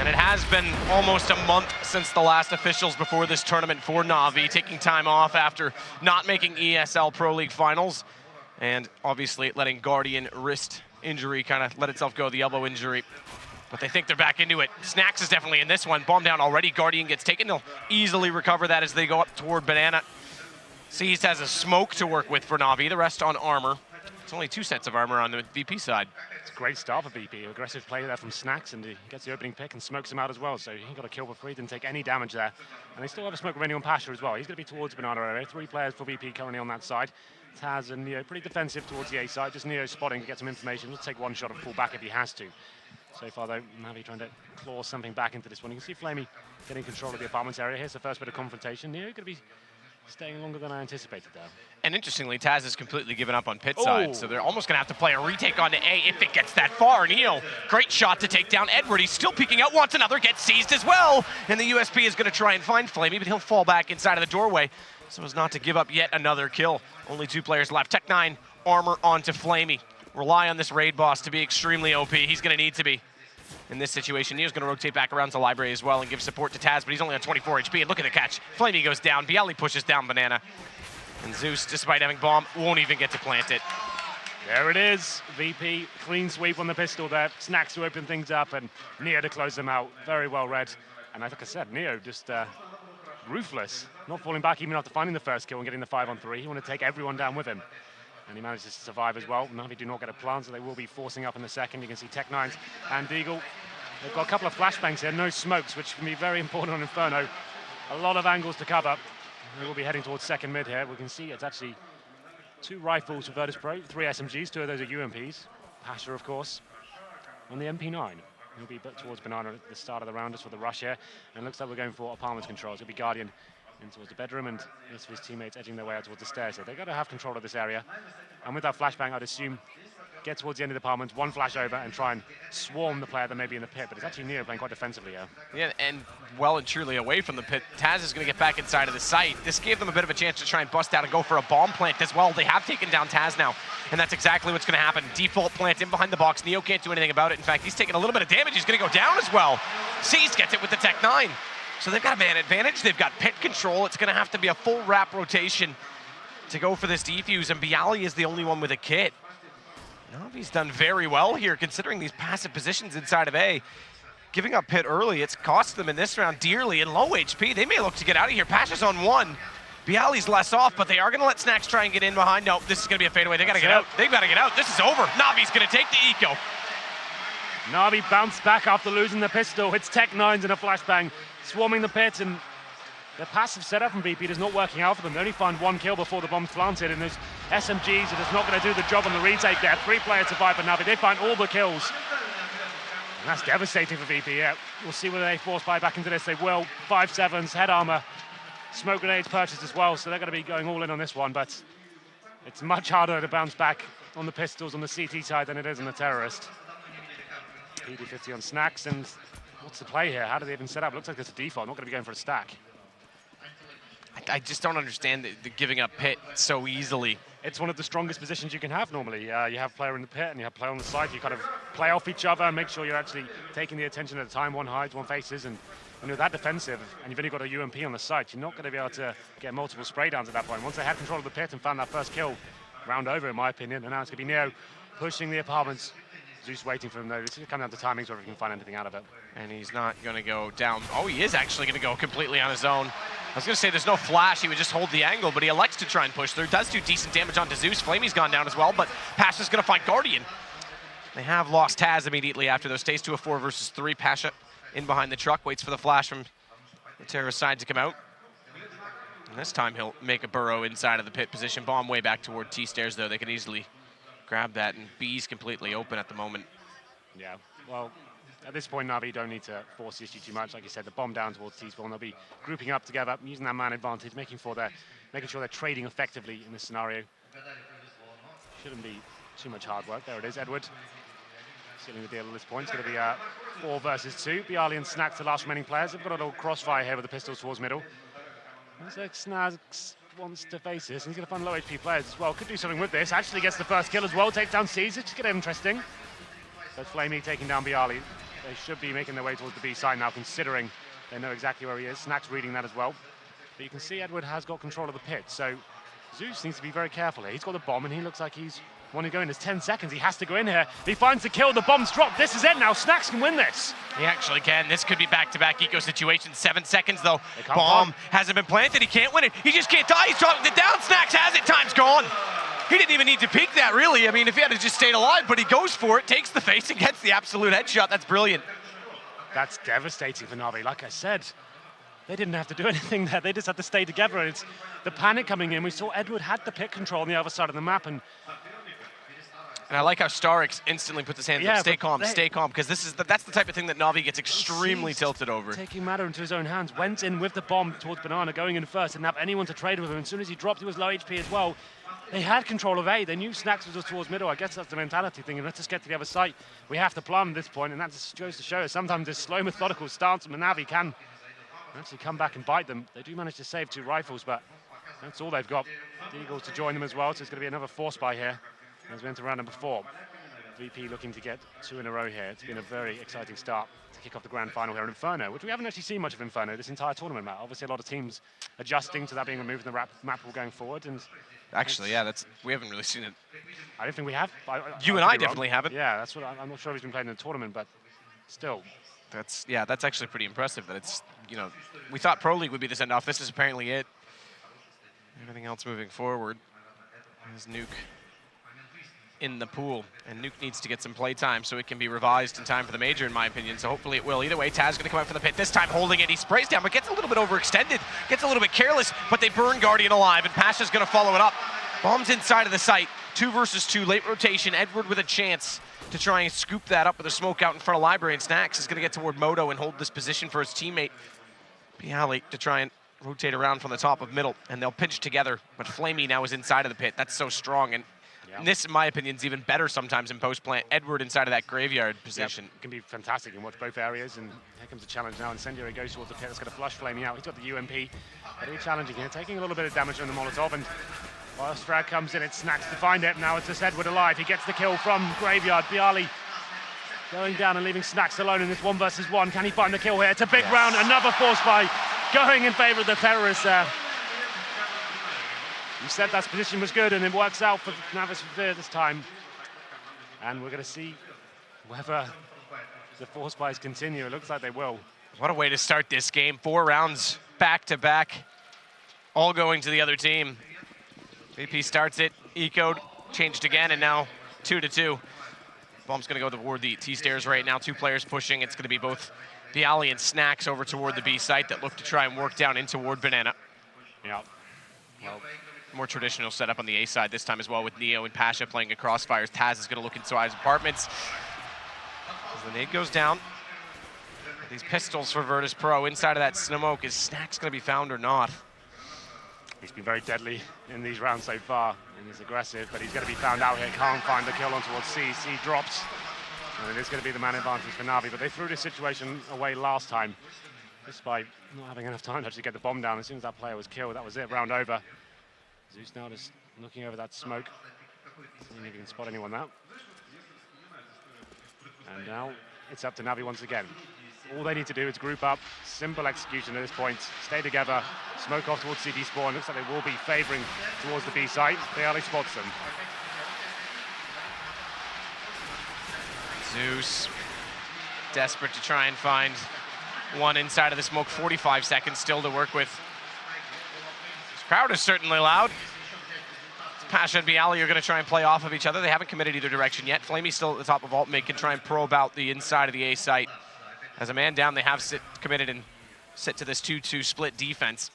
And it has been almost a month since the last officials before this tournament for NaVi, taking time off after not making ESL Pro League finals, and obviously letting Guardian wrist injury kind of let itself go, the elbow injury. But they think they're back into it. Snacks is definitely in this one. Bomb down already. Guardian gets taken. They'll easily recover that as they go up toward Banana. Seized has a smoke to work with for NaVi, the rest on armor. It's only 2 sets of armor on the VP side. It's a great start for VP. Aggressive play there from Snacks, and he gets the opening pick and smokes him out as well. So he got a kill for free, didn't take any damage there. And they still have a smoke remaining on Pasha as well. He's going to be towards Banana area. 3 players for VP currently on that side. Taz and Neo pretty defensive towards the A side. Just Neo spotting to get some information. He'll take 1 shot and fall back if he has to. So far though, NaVi trying to claw something back into this one. You can see Flamey getting control of the apartments area. Here's the first bit of confrontation. Neo going to be staying longer than I anticipated there. And interestingly, Taz has completely given up on pit side, so they're almost going to have to play a retake onto A if it gets that far. Neo, great shot to take down Edward. He's still peeking out, wants another, gets seized as well. And the USP is going to try and find Flamey, but he'll fall back inside of the doorway so as not to give up yet another kill. Only 2 players left. Tech9, armor onto Flamey. Rely on this raid boss to be extremely OP. He's going to need to be. In this situation, Neo's going to rotate back around to Library as well and give support to Taz, but he's only on 24 HP, and look at the catch. Flamey goes down, Bialy pushes down Banana, and Zeus, despite having bomb, won't even get to plant it. There it is, VP, clean sweep on the pistol there, Snacks to open things up, and Neo to close them out. Very well read, and like I said, Neo just ruthless, not falling back even after finding the first kill and getting the 5-on-3. He wanted to take everyone down with him. And he manages to survive as well. NaVi do not get a plant, so they will be forcing up in the second. You can see Tech9 and Deagle. They've got a couple of flashbangs here, no smokes, which can be very important on Inferno. A lot of angles to cover. They will be heading towards second mid here. We can see it's actually 2 rifles for Virtus.Pro, 3 SMGs, 2 of those are UMPs. Pasha, of course, on the MP9. He'll be towards Banana at the start of the round, just for the rush here. And it looks like we're going for apartment controls. It'll be Guardian in towards the bedroom, and most of his teammates edging their way out towards the stairs here. They've got to have control of this area. And with that flashbang, I'd assume get towards the end of the apartment, 1 flash over, and try and swarm the player that may be in the pit. But it's actually Neo playing quite defensively here. Yeah, and well and truly away from the pit. Taz is going to get back inside of the site. This gave them a bit of a chance to try and bust out and go for a bomb plant as well. They have taken down Taz now, and that's exactly what's going to happen. Default plant in behind the box. Neo can't do anything about it. In fact, he's taking a little bit of damage. He's going to go down as well. Seized gets it with the Tech9. So they've got a man advantage, they've got pit control. It's gonna have to be a full wrap rotation to go for this defuse, and Bialy is the only one with a kit. NaVi's done very well here, considering these passive positions inside of A. Giving up pit early, it's cost them in this round dearly, and low HP. They may look to get out of here. Pasha's on 1. Bialy's less off, but they are gonna let Snacks try and get in behind. No, this is gonna be a fadeaway. They gotta get out. They've gotta get out. This is over. NaVi's gonna take the eco. NaVi bounced back after losing the pistol. It's Tech9s and a flashbang, swarming the pit, and the passive setup from VP is not working out for them. They only find 1 kill before the bomb's planted, and those SMGs are just not going to do the job on the retake there. 3 players survive for NaVi. They find all the kills. And that's devastating for VP. Yeah, we'll see whether they force buy back into this. They will. 5-7s, head armor, smoke grenades purchased as well, so they're going to be going all in on this one, but it's much harder to bounce back on the pistols on the CT side than it is on the terrorist. PD50 on Snacks, and what's the play here? How do they even set up? Looks like it's a default. Not going to be going for a stack. I just don't understand the giving up pit so easily. It's one of the strongest positions you can have normally. You have player in the pit and you have player on the side. You kind of play off each other and make sure you're actually taking the attention at a time. 1 hides, 1 faces, and when you're that defensive and you've only got a UMP on the side, you're not going to be able to get multiple spray downs at that point. Once they had control of the pit and found that first kill, round over in my opinion, and now it's going to be Neo pushing the apartments. Zeus waiting for him though. It's going to come down to timings whether he can find anything out of it. And he's not going to go down. Oh, he is actually going to go completely on his own. I was going to say there's no flash. He would just hold the angle, but he elects to try and push through. Does do decent damage onto Zeus. Flamey's gone down as well, but Pasha's going to fight Guardian. They have lost Taz immediately after those. Stays to a 4 versus 3. Pasha in behind the truck, waits for the flash from the terrorist side to come out. And this time he'll make a burrow inside of the pit position. Bomb way back toward T-stairs though. They can easily grab that, and B's completely open at the moment. Yeah, well, at this point, NaVi don't need to force the issue too much. Like you said, the bomb down towards T-spawn. They'll be grouping up together, using that man advantage, making sure they're trading effectively in this scenario. Shouldn't be too much hard work. There it is, Edward. Sealing the deal at this point. It's going to be 4 versus 2. Bialy and Snacks, the last remaining players. They've got a little crossfire here with the pistols towards middle. Looks like Snacks wants to face this, and he's going to find low HP players as well. Could do something with this. Actually gets the first kill as well. Takes down Caesar. Just get interesting. But Flamey taking down Bialy. they should be making their way towards the B side now, considering they know exactly where he is. Snack's reading that as well. But you can see Edward has got control of the pit, so Zeus needs to be very careful here. He's got the bomb, and he looks like he's wanting to go in. There's 10 seconds. He has to go in here. He finds the kill. The bomb's dropped. This is it now. Snacks can win this. He actually can. This could be back-to-back eco situations. 7 seconds, though. Bomb bomb. hasn't been planted. He can't win it. He just can't die. He's dropping it down. Snacks has it. Time's gone. He didn't even need to peek that, really. I mean, if he had to just stayed alive, but he goes for it, takes the face, and gets the absolute headshot. That's brilliant. That's devastating for NaVi. Like I said, they didn't have to do anything there. They just had to stay together. And it's the panic coming in. We saw Edward had the pit control on the other side of the map, and I like how Starix instantly puts his hands up. Stay calm, because that's the type of thing that NaVi gets extremely tilted over. Taking matter into his own hands, went in with the bomb towards Banana, going in first, didn't have anyone to trade with him. As soon as he dropped, he was low HP as well. They had control of A. They knew Snacks was just towards middle. I guess that's the mentality thing. And let's just get to the other side. We have to plan at this point, and that just goes to show us sometimes this slow, methodical stance from NaVi can actually come back and bite them. They do manage to save 2 rifles, but that's all they've got. Deagles to join them as well, so it's going to be another force buy here, as we enter round number 4. VP looking to get 2 in a row here. It's been a very exciting start to kick off the grand final here in Inferno, which we haven't actually seen much of Inferno this entire tournament, Matt. Obviously, a lot of teams adjusting to that being removed from the map going forward. And actually, yeah, we haven't really seen it. I don't think we have. You and I definitely haven't. Yeah, that's what I'm not sure if he's been playing in the tournament, but still. That's actually pretty impressive that it's, we thought Pro League would be the send-off. This is apparently it. Everything else moving forward is Nuke in the pool, and Nuke needs to get some play time so it can be revised in time for the major, in my opinion, so hopefully it will. Either way, Taz going to come out for the pit, this time holding it. He sprays down, but gets a little bit overextended, gets a little bit careless, but they burn Guardian alive, and Pasha's going to follow it up. Bombs inside of the site, 2 versus 2, late rotation. Edward with a chance to try and scoop that up with a smoke out in front of Library, and Snacks is going to get toward Moto and hold this position for his teammate, Bialy, to try and rotate around from the top of middle, and they'll pinch together, but Flamey now is inside of the pit. That's so strong, and this, in my opinion, is even better sometimes in post-plant. Edward inside of that graveyard position. Can be fantastic. You can watch both areas, and here comes the challenge now. Incendiary goes towards the pit. That's going to flush Flamey out. He's got the UMP. Very challenging here, taking a little bit of damage on the Molotov, and while Frag comes in, it Snacks to find it. Now it's just Edward alive. He gets the kill from Graveyard. Bialy going down and leaving Snacks alone in this 1 versus 1. Can he find the kill here? It's a big round. Another force buy going in favor of the terrorists there. You said that position was good, and it works out for Natus this time. And we're going to see whether the force buys continue. It looks like they will. What a way to start this game. 4 rounds back-to-back, all going to the other team. VP starts it, ecoed, changed again, and now 2-2. Bomb's going to go toward the T-stairs right now. 2 players pushing. It's going to be both Bialy and Snacks over toward the B site that look to try and work down in toward Banana. Yeah. Well, more traditional setup on the A side this time as well, with Neo and Pasha playing at crossfires. Taz is going to look inside his apartments. As the nade goes down, these pistols for Virtus.Pro. Inside of that smoke, is Snacks going to be found or not? He's been very deadly in these rounds so far, and he's aggressive, but he's going to be found out here. Can't find the kill on towards C. C drops, and it is going to be the man advantage for NaVi, but they threw this situation away last time, just by not having enough time to actually get the bomb down. As soon as that player was killed, that was it, round over. Zeus now just looking over that smoke, seeing if he can spot anyone now. And now it's up to NaVi once again. All they need to do is group up, simple execution at this point, stay together, smoke off towards CD spawn. Looks like they will be favoring towards the B site. Bialy spots them. Zeus, desperate to try and find one inside of the smoke. 45 seconds still to work with. This crowd is certainly loud. Pasha and Bialy are going to try and play off of each other. They haven't committed either direction yet. Flamey's still at the top of alt mid, can try and probe out the inside of the A site. As a man down, they have committed and sit to this 2-2 split defense.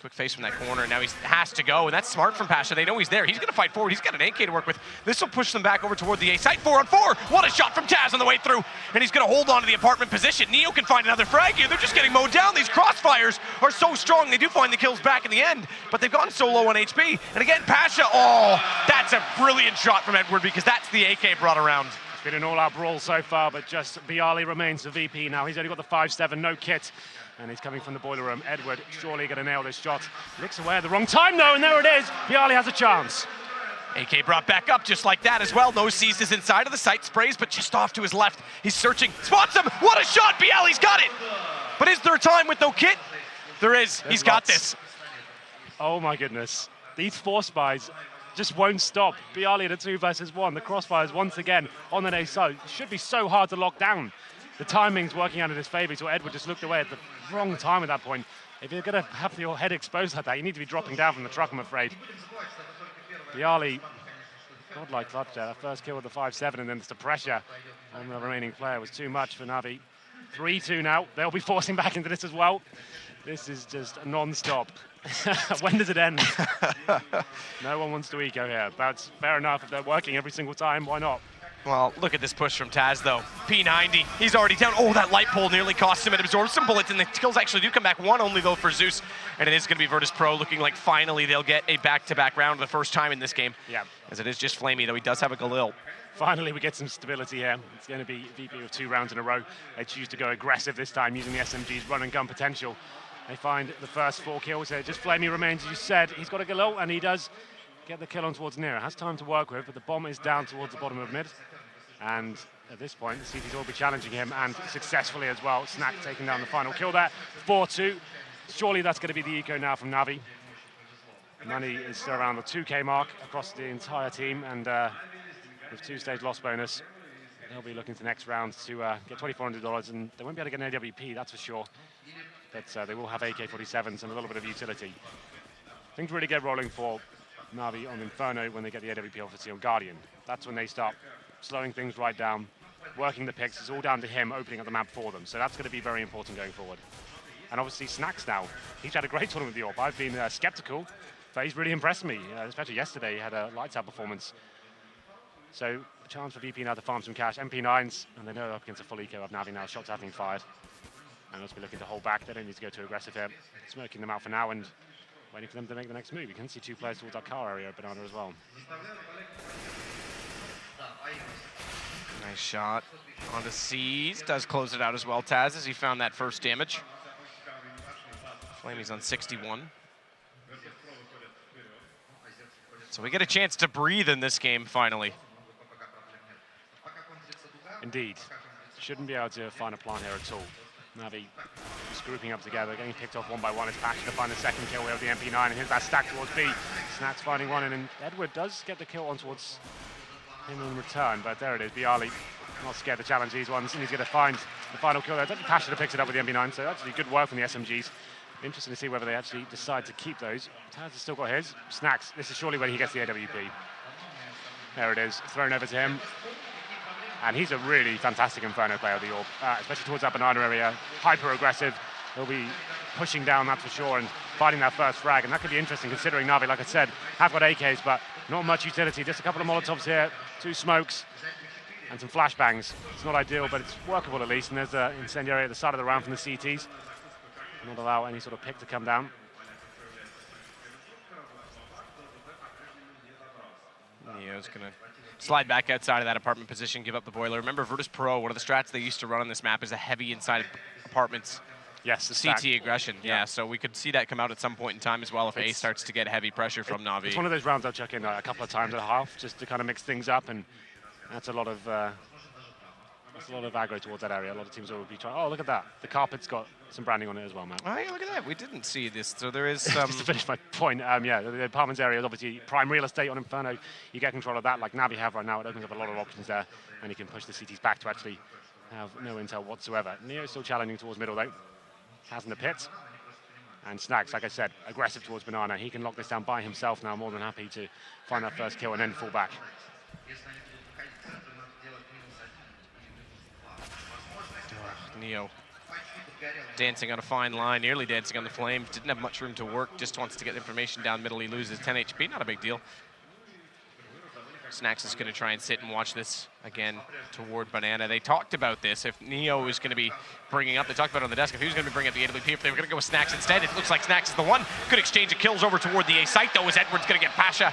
Quick face from that corner, and now he has to go, and that's smart from Pasha. They know he's there. He's going to fight forward. He's got an AK to work with. This will push them back over toward the A site. 4-on-4. What a shot from Taz on the way through, and he's going to hold on to the apartment position. Neo can find another frag here. They're just getting mowed down. These crossfires are so strong. They do find the kills back in the end, but they've gone so low on HP. And again, Pasha, oh, that's a brilliant shot from Edward, because that's the AK brought around. It's been an all-out brawl so far, but just Bialy remains the VP now. He's only got the 5-7, no kit. And he's coming from the boiler room. Edward surely going to nail this shot. Looks away at the wrong time, though, and there it is. Bialy has a chance. AK brought back up just like that as well. No sees is inside of the site, sprays, but just off to his left. He's searching, spots him. What a shot, Bialy's got it. But is there time with no kit? There is, he's got this. Oh my goodness. These force buys just won't stop. Bialy in a 2 versus 1. The crossfires once again on the A side. Should be so hard to lock down. The timing's working out in his favor, so Edward just looked away at the wrong time at that point. If you're gonna have your head exposed like that, you need to be dropping down from the truck, I'm afraid. Bialy, godlike clutch there. That first kill with the 5-7, and then the pressure on the remaining player was too much for NaVi. 3-2 now. They'll be forcing back into this as well. This is just non-stop. When does it end? No one wants to eco here. That's fair enough. If they're working every single time, why not? Well, look at this push from Taz, though. P90, he's already down. Oh, that light pole nearly cost him. It absorbs some bullets, and the kills actually do come back. One only, though, for Zeus. And it is going to be Virtus.Pro looking like finally they'll get a back-to-back round for the first time in this game. Yeah. As it is just Flamey, though he does have a Galil. Finally, we get some stability here. It's going to be VP with 2 rounds in a row. They choose to go aggressive this time, using the SMG's run and gun potential. They find the first 4 kills here. Just Flamey remains, as you said. He's got a Galil, and he does get the kill on towards Nero. Has time to work with, but the bomb is down towards the bottom of mid. And at this point, the CTs will be challenging him, and successfully as well. Snack taking down the final kill there. 4-2. Surely that's going to be the eco now from NaVi. Money is still around the 2K mark across the entire team, and with 2-stage loss bonus, they'll be looking to next round to get $2,400, and they won't be able to get an AWP, that's for sure. But they will have AK-47s and a little bit of utility. Things really get rolling for NaVi on Inferno when they get the AWP obviously on Guardian. That's when they start slowing things right down, working the picks. It's all down to him opening up the map for them. So that's going to be very important going forward. And obviously Snacks now. He's had a great tournament with the AWP. I've been skeptical, but he's really impressed me, especially yesterday. He had a lights out performance. So a chance for VP now to farm some cash. MP9s, and they know they're up against a full eco of NaVi now. Shots have been fired. And they'll be looking to hold back. They don't need to go too aggressive here. Smoking them out for now and waiting for them to make the next move. You can see 2 players towards our car area, Banana as well. Nice shot onto C's. Does close it out as well, Taz, as he found that first damage. Flamey's on 61. So we get a chance to breathe in this game, finally. Indeed. Shouldn't be able to find a plant here at all. NaVi just grouping up together, getting picked off one by one. It's Passion to find the second kill here with the MP9, and here's that stack towards B. Snacks finding one, and then Edward does get the kill on towards him in return, but there it is. Bialy not scared to challenge these ones, and he's going to find the final kill there. Passion picks it up with the MP9, so actually good work from the SMGs. Interesting to see whether they actually decide to keep those. Taz has still got his. Snacks, this is surely when he gets the AWP. There it is, thrown over to him. And he's a really fantastic Inferno player, the AWP, especially towards that banana area. Hyper aggressive. He'll be pushing down, that's for sure, and finding that first frag. And that could be interesting considering NaVi, like I said, have got AKs, but not much utility. Just a couple of Molotovs here, 2 smokes, and some flashbangs. It's not ideal, but it's workable at least. And there's an incendiary at the side of the round from the CTs. Not allow any sort of pick to come down. Neo's going to slide back outside of that apartment position, give up the boiler. Remember, Virtus.Pro, one of the strats they used to run on this map is a heavy inside apartments. Yes, the CT aggression, yeah, so we could see that come out at some point in time as well if A starts to get heavy pressure from NaVi. It's one of those rounds I'll chuck in a couple of times at a half, just to kind of mix things up, and that's a lot of aggro towards that area. A lot of teams will be trying. Oh, look at that. The carpet's got some branding on it as well, Matt. Oh, yeah, look at that. We didn't see this. So there is some... Just to finish my point, yeah, the apartments area is obviously prime real estate on Inferno. You get control of that like NaVi have right now. It opens up a lot of options there, and you can push the CTs back to actually have no intel whatsoever. Neo's still challenging towards middle, though. Has in the pit. And Snacks, like I said, aggressive towards Banana. He can lock this down by himself now, more than happy to find that first kill and then fall back. Neo dancing on a fine line, nearly dancing on the flame. Didn't have much room to work, just wants to get information down middle. He loses 10 HP, not a big deal. Snacks is going to try and sit and watch this again toward Banana. They talked about this. If Neo is going to be bringing up, they talked about it on the desk, if he was going to be bringing up the AWP, if they were going to go with Snacks instead, it looks like Snacks is the one. Good exchange of kills over toward the A site, though, as Edward's going to get Pasha.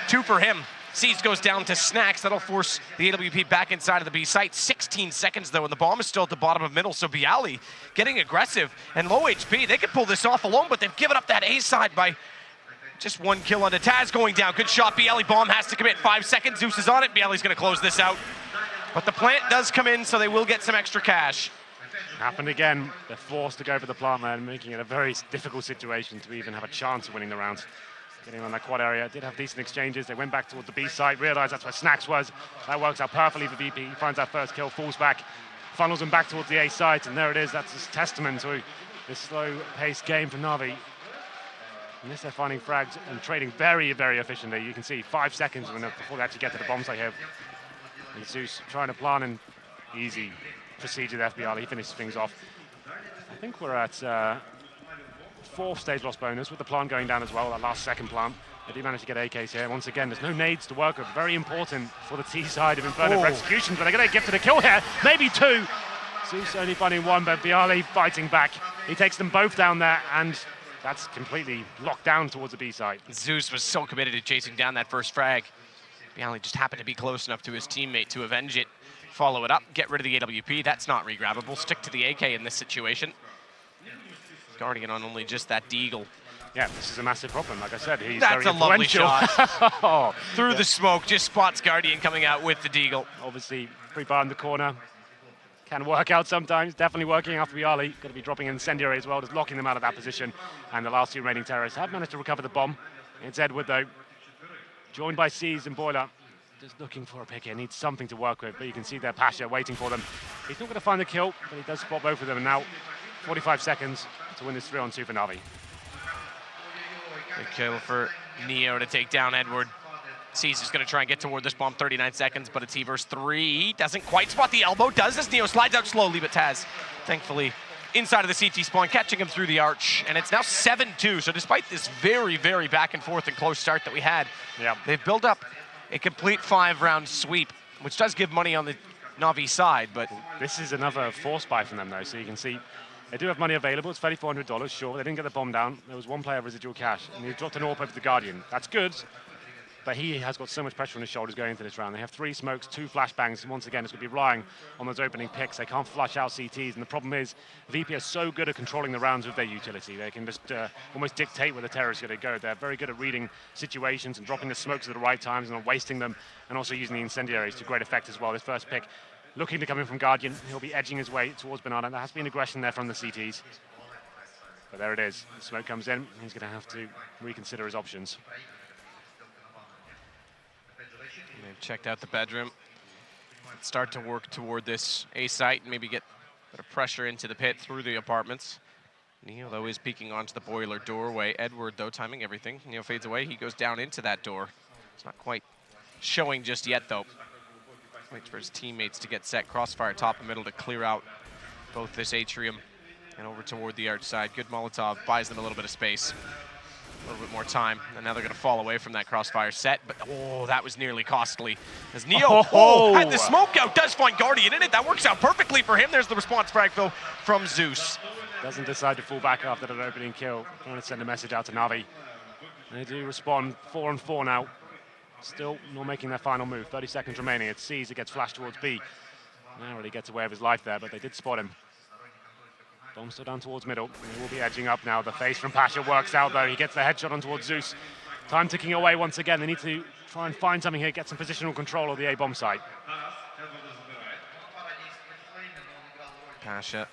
2 for him. Seeds goes down to Snacks. That'll force the AWP back inside of the B site. 16 seconds, though, and the bomb is still at the bottom of middle, so Bialy getting aggressive and low HP. They could pull this off alone, but they've given up that A side by Just one kill onto Taz going down. Good shot. Bialy bomb has to commit. 5 seconds. Zeus is on it. Bialy's going to close this out. But the plant does come in, so they will get some extra cash. Happened again. They're forced to go for the plant man, making it a very difficult situation to even have a chance of winning the round. Getting on that quad area, did have decent exchanges. They went back towards the B side, realized that's where Snacks was. That works out perfectly for VP. He finds that first kill, falls back, funnels them back towards the A side, and there it is. That's a testament to this slow-paced game for NaVi. And this they're finding frags and trading very, very efficiently. You can see 5 seconds before they actually get to the bomb site here. And Zeus trying to plan an easy procedure there for Bialy. He finishes things off. I think we're at 4th stage loss bonus with the plant going down as well, that last second plant. They do manage to get AKs here. Once again, there's no nades to work with. Very important for the T side of Inferno for execution, but they're going to get to the kill here. Maybe 2. Zeus only finding 1, but Bialy fighting back. He takes them both down there, and that's completely locked down towards the B side. Zeus was so committed to chasing down that first frag. Bialy just happened to be close enough to his teammate to avenge it. Follow it up, get rid of the AWP. That's not regrabbable. Stick to the AK in this situation. Guardian on only just that deagle. Yeah, this is a massive problem. Like I said, he's That's very a lovely shot. Through the smoke, just spots Guardian coming out with the deagle. Obviously, free bar in the corner. Can work out sometimes. Definitely working out for Bialy. Going to be dropping incendiary as well, just locking them out of that position. And the last 2 remaining terrorists have managed to recover the bomb. It's Edward, though, joined by Seas and Boiler. Just looking for a pick here. Needs something to work with, but you can see their Pasha waiting for them. He's not going to find the kill, but he does spot both of them. And now, 45 seconds to win this 3-on-2 for NaVi. Big kill for Neo to take down Edward. Seas is going to try and get toward this bomb. 39 seconds, but it's he versus 3. Doesn't quite spot the elbow. Does as Neo slides out slowly, but Taz, thankfully, inside of the CT spawn, catching him through the arch. And it's now 7-2. So despite this very, very back and forth and close start that we had, they've built up a complete 5-round sweep, which does give money on the NaVi side, but this is another force buy from them, though. So you can see they do have money available. It's $3,400, sure. They didn't get the bomb down. There was 1 player of residual cash, and he dropped an AWP over the Guardian. That's good, but he has got so much pressure on his shoulders going into this round. They have 3 smokes, 2 flashbangs, and once again, it's going to be relying on those opening picks. They can't flush out CTs, and the problem is VP are so good at controlling the rounds with their utility. They can just almost dictate where the terrorists are going to go. They're very good at reading situations and dropping the smokes at the right times and not wasting them, and also using the incendiaries to great effect as well. This first pick looking to come in from Guardian. He'll be edging his way towards Banana. There has been aggression there from the CTs. But there it is. The smoke comes in. He's going to have to reconsider his options. They've checked out the bedroom. Start to work toward this A site and maybe get a bit of pressure into the pit through the apartments. Neo, though, is peeking onto the boiler doorway. Edward, though, timing everything. Neo fades away. He goes down into that door. It's not quite showing just yet, though. Waits for his teammates to get set. Crossfire top and middle to clear out both this atrium and over toward the arch side. Good Molotov buys them a little bit of space, a little bit more time, and now they're going to fall away from that crossfire set. But that was nearly costly as Neo had the smoke out. Does find Guardian in it. That works out perfectly for him. There's the response frag fill from Zeus. Doesn't decide to fall back after that opening kill. Trying to send a message out to NaVi. They do respond 4-on-4 now. Still not making their final move. 30 seconds remaining. It's Seas that gets flashed towards B. Now really gets away with his life there, but they did spot him. Bomb still down towards middle. He will be edging up now. The face from Pasha works out, though. He gets the headshot on towards Zeus. Time ticking away once again. They need to try and find something here, get some positional control of the A-bomb site. Pasha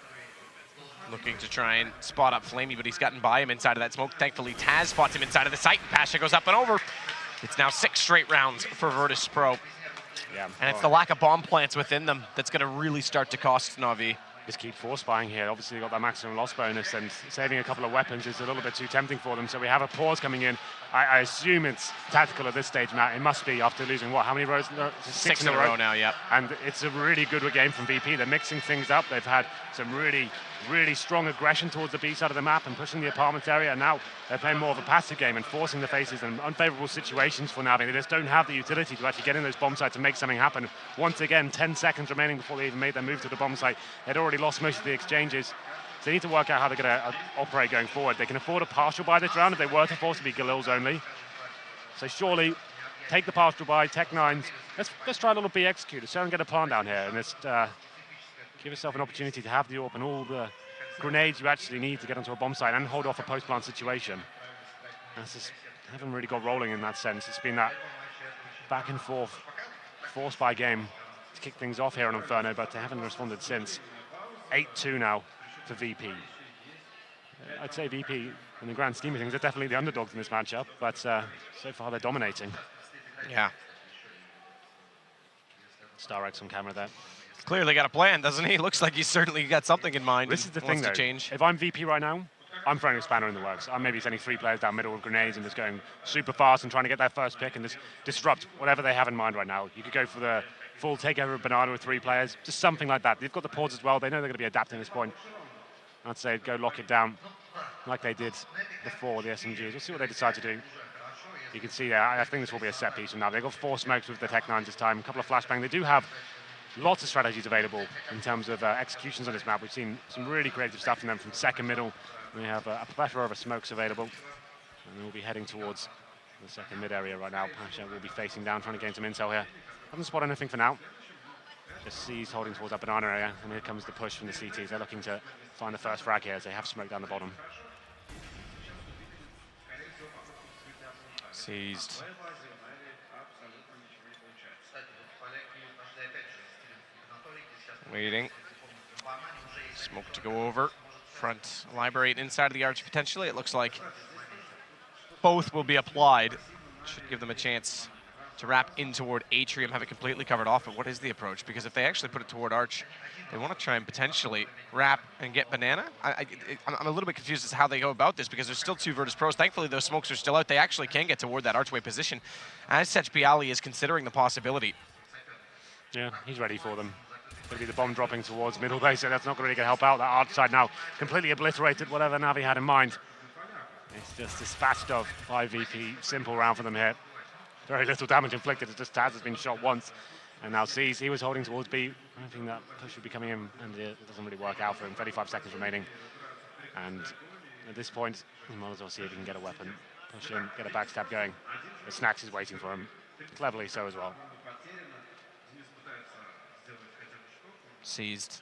looking to try and spot up Flamey, but he's gotten by him inside of that smoke. Thankfully, Taz spots him inside of the site, and Pasha goes up and over. It's now 6 straight rounds for Virtus.Pro. Yeah, and it's the lack of bomb plants within them that's going to really start to cost NaVi. Just keep force buying here. Obviously, got that maximum loss bonus, and saving a couple of weapons is a little bit too tempting for them. So we have a pause coming in. I assume it's tactical at this stage, Matt. It must be after losing, what, how many rows? 6 in a row now, yeah. And it's a really good game from VP. They're mixing things up. They've had some really strong aggression towards the B side of the map and pushing the apartment area. And now they're playing more of a passive game and forcing the faces in unfavorable situations for NaVi. They just don't have the utility to actually get in those bomb sites and make something happen. Once again, 10 seconds remaining before they even made their move to the bomb site. They'd already lost most of the exchanges. So they need to work out how they're going to operate going forward. They can afford a partial buy this round if they were to force to be Galil's only. So surely take the partial buy, Tech 9s. Let's try a little B execute. Let's try and get a plan down here and just give yourself an opportunity to have the AWP and all the grenades you actually need to get onto a bomb site and hold off a post-plant situation. That's just haven't really got rolling in that sense. It's been that back and forth, force by game to kick things off here on Inferno, but they haven't responded since. 8-2 now for VP. I'd say VP, in the grand scheme of things, they're definitely the underdogs in this matchup, but so far they're dominating. Yeah. StarX on camera there. Clearly got a plan, doesn't he? Looks like he's certainly got something in mind. This is the thing, though. Change. If I'm VP right now, I'm throwing a spanner in the works. I'm maybe sending 3 players down middle with grenades and just going super fast and trying to get that first pick and just disrupt whatever they have in mind right now. You could go for the full takeover of Banana with 3 players, just something like that. They've got the ports as well. They know they're going to be adapting at this point. I'd say go lock it down like they did before the SMGs. We'll see what they decide to do. You can see there, I think this will be a set piece from now. They've got 4 smokes with the Tech 9s this time, a couple of flashbang. They do have lots of strategies available in terms of executions on this map. We've seen some really creative stuff from them from second middle. We have a plethora of smokes available, and we'll be heading towards the second mid area right now. Pasha will be facing down, trying to gain some intel here. Haven't spotted anything for now. Just sees holding towards that banana area, and here comes the push from the CTs. They're looking to find the first frag here as they have smoke down the bottom. Seized. Waiting. Smoke to go over. Front library inside of the arch potentially. It looks like both will be applied. Should give them a chance to wrap in toward Atrium, have it completely covered off. But what is the approach? Because if they actually put it toward arch, they want to try and potentially wrap and get banana. I'm a little bit confused as to how they go about this because there's still 2 Virtus.Pros. Thankfully, those smokes are still out. They actually can get toward that archway position. As such, Bialy is considering the possibility. Yeah, he's ready for them. Going to be the bomb dropping towards middle base, so that's not really going to help out. That arch side now completely obliterated whatever NaVi had in mind. It's just dispatched of by VP. Simple round for them here. Very little damage inflicted. It's just Taz has been shot once. And now sees he was holding towards B. I think that push would be coming in, and it doesn't really work out for him. 35 seconds remaining. And at this point, he might as well see if he can get a weapon. Push in, get a backstab going. The Snacks is waiting for him. Cleverly so as well. Seized.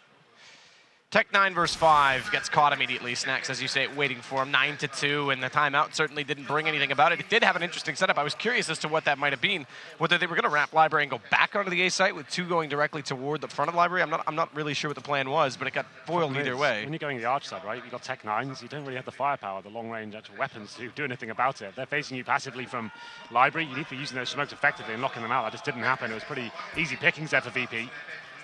Tech 9 versus 5 gets caught immediately. Snacks, as you say, waiting for him. 9-2, and the timeout certainly didn't bring anything about it. It did have an interesting setup. I was curious as to what that might have been. Whether they were going to wrap library and go back onto the A site with 2 going directly toward the front of the library. I'm not really sure what the plan was, but it got foiled either way. When you're going the arch side, right? You've got Tech 9s. You don't really have the firepower, the long-range actual weapons to do anything about it. They're facing you passively from library. You need to be using those smokes effectively and locking them out. That just didn't happen. It was pretty easy pickings there for VP.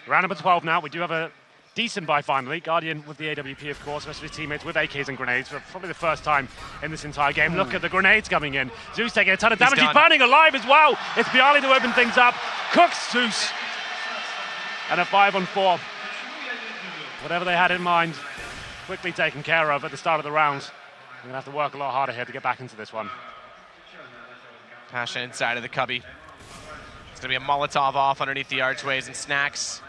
Round number 12 now. We do have a decent buy finally. Guardian with the AWP, of course, rest of his teammates with AKs and grenades for probably the first time in this entire game. Look at the grenades coming in. Zeus taking a ton of damage. He's burning alive as well. It's Bialy to open things up. Cooks Zeus. And a 5-on-4. Whatever they had in mind, quickly taken care of at the start of the round. They're going to have to work a lot harder here to get back into this one. Pasha inside of the cubby. It's going to be a Molotov off underneath the archways, and Snacks.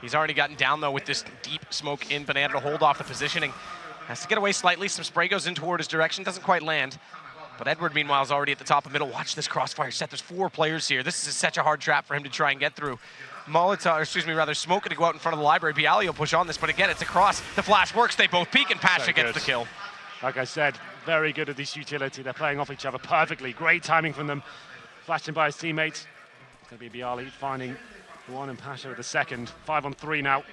He's already gotten down, though, with this deep smoke in Banana to hold off the positioning. Has to get away slightly. Some spray goes in toward his direction. Doesn't quite land. But Edward, meanwhile, is already at the top of middle. Watch this crossfire set. There's 4 players here. This is such a hard trap for him to try and get through. Molotov, or excuse me, rather, Smoke to go out in front of the library. Bialy will push on this, but again, it's across. The flash works. They both peek, and Pasha gets the kill. Like I said, very good at this utility. They're playing off each other perfectly. Great timing from them. Flashed in by his teammates. It's going to be Bialy finding one and Pasha with the second. 5-on-3 now.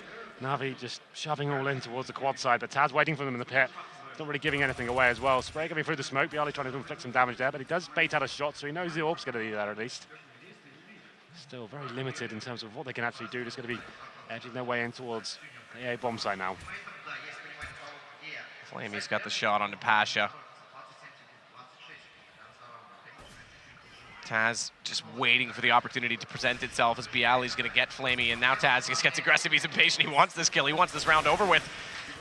NaVi just shoving all in towards the quad side, but Taz waiting for them in the pit. He's not really giving anything away as well. Spray coming through the smoke. Bialy trying to inflict some damage there, but he does bait out a shot, so he knows the orb's going to be there at least. Still very limited in terms of what they can actually do. Just going to be edging their way in towards the A bomb site now. Flamey's got the shot onto Pasha. Taz just waiting for the opportunity to present itself as Bialy's going to get Flamey, and now Taz just gets aggressive. He's impatient. He wants this kill. He wants this round over with.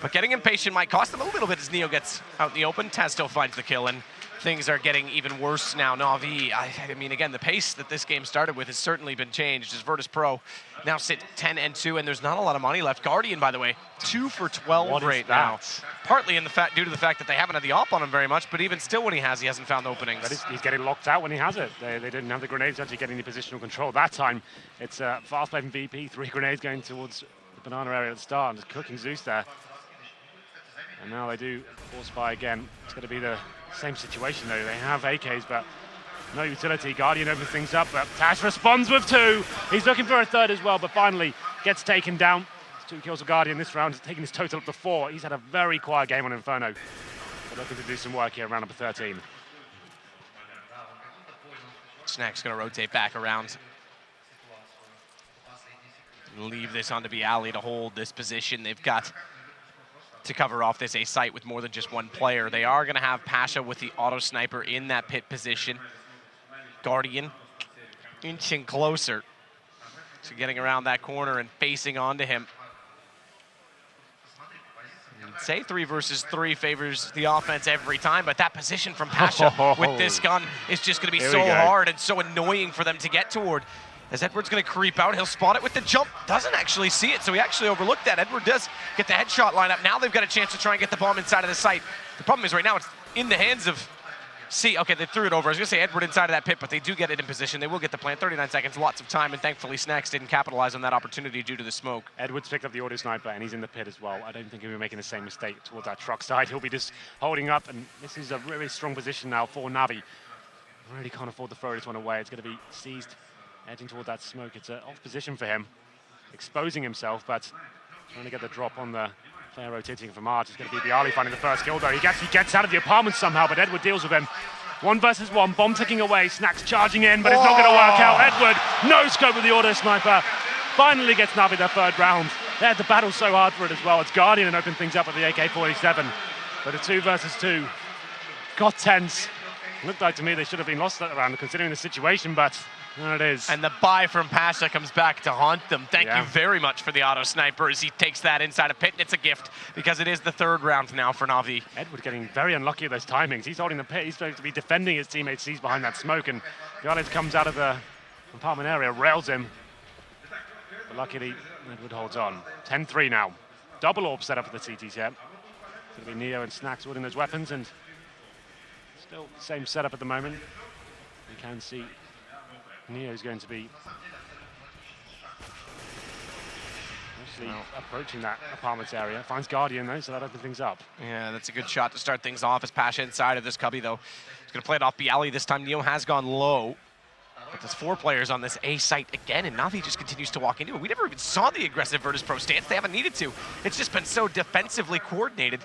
But getting impatient might cost him a little bit as Neo gets out in the open. Taz still finds the kill, and things are getting even worse now. NaVi, I mean, again, the pace that this game started with has certainly been changed as Virtus.Pro now sit 10-2, and there's not a lot of money left. Guardian, by the way, 2 for 12 right now. Partly in the fact, due to the fact that they haven't had the op on him very much, but even still when he has, he hasn't found openings. He's getting locked out when he has it. They didn't have the grenades actually getting the positional control. That time, it's fast play from VP, 3 grenades going towards the banana area at the start, and just cooking Zeus there. And now they do force buy again. It's going to be the same situation though. They have AKs, but no utility. Guardian opens things up, but Tash responds with 2. He's looking for a 3rd as well, but finally gets taken down. 2 kills for Guardian this round, he's taking his total up to 4. He's had a very quiet game on Inferno. But looking to do some work here, round number 13. Snack's going to rotate back around. Leave this on to be Ali to hold this position. They've got to cover off this A site with more than just one player. They are going to have Pasha with the auto sniper in that pit position. Guardian inching closer to getting around that corner and facing onto him. I'd say 3 versus 3 favors the offense every time, but that position from Pasha with this gun is just going to be so hard and so annoying for them to get toward. As Edward's going to creep out, he'll spot it with the jump. Doesn't actually see it, so he actually overlooked that. Edward does get the headshot lineup. Now they've got a chance to try and get the bomb inside of the site. The problem is right now it's in the hands of C. Okay, they threw it over. I was going to say Edward inside of that pit, but they do get it in position. They will get the plant. 39 seconds, lots of time, and thankfully Snacks didn't capitalize on that opportunity due to the smoke. Edward's picked up the auto sniper, and he's in the pit as well. I don't think he'll be making the same mistake towards that truck side. He'll be just holding up, and this is a really strong position now for NaVi. Really can't afford to throw this one away. It's going to be seized, edging toward that smoke. It's an off position for him, exposing himself, but trying to get the drop on the player rotating from Arch. It's going to be Ali finding the first kill, though. He gets out of the apartment somehow, but Edward deals with him. 1 versus 1, bomb ticking away, Snacks charging in, but it's not going to work out. Edward, no scope with the auto sniper. Finally gets NaVi their 3rd round. They had to battle so hard for it as well. It's Guardian and open things up with the AK-47. But a 2 versus 2 got tense. Looked like to me they should have been lost that round considering the situation, but there it is. And the buy from Pasha comes back to haunt them. Thank you very much for the auto sniper as he takes that inside a pit, and it's a gift because it is the 3rd round now for NaVi. Edward getting very unlucky with those timings. He's holding the pit. He's supposed to be defending his teammates. He's behind that smoke, and Vincere comes out of the apartment area, rails him. But luckily, Edward holds on. 10-3 now. Double orb set up for the CTs here. It's going to be Neo and Snacks holding those weapons, and still the same setup at the moment. You can see Neo's going to be actually approaching that apartment area. Finds Guardian though, so that opens things up. Yeah, that's a good shot to start things off as Pasha inside of this cubby though. He's going to play it off Bialy this time. Neo has gone low, but there's 4 players on this A site again, and NaVi just continues to walk into it. We never even saw the aggressive Virtus.Pro stance. They haven't needed to. It's just been so defensively coordinated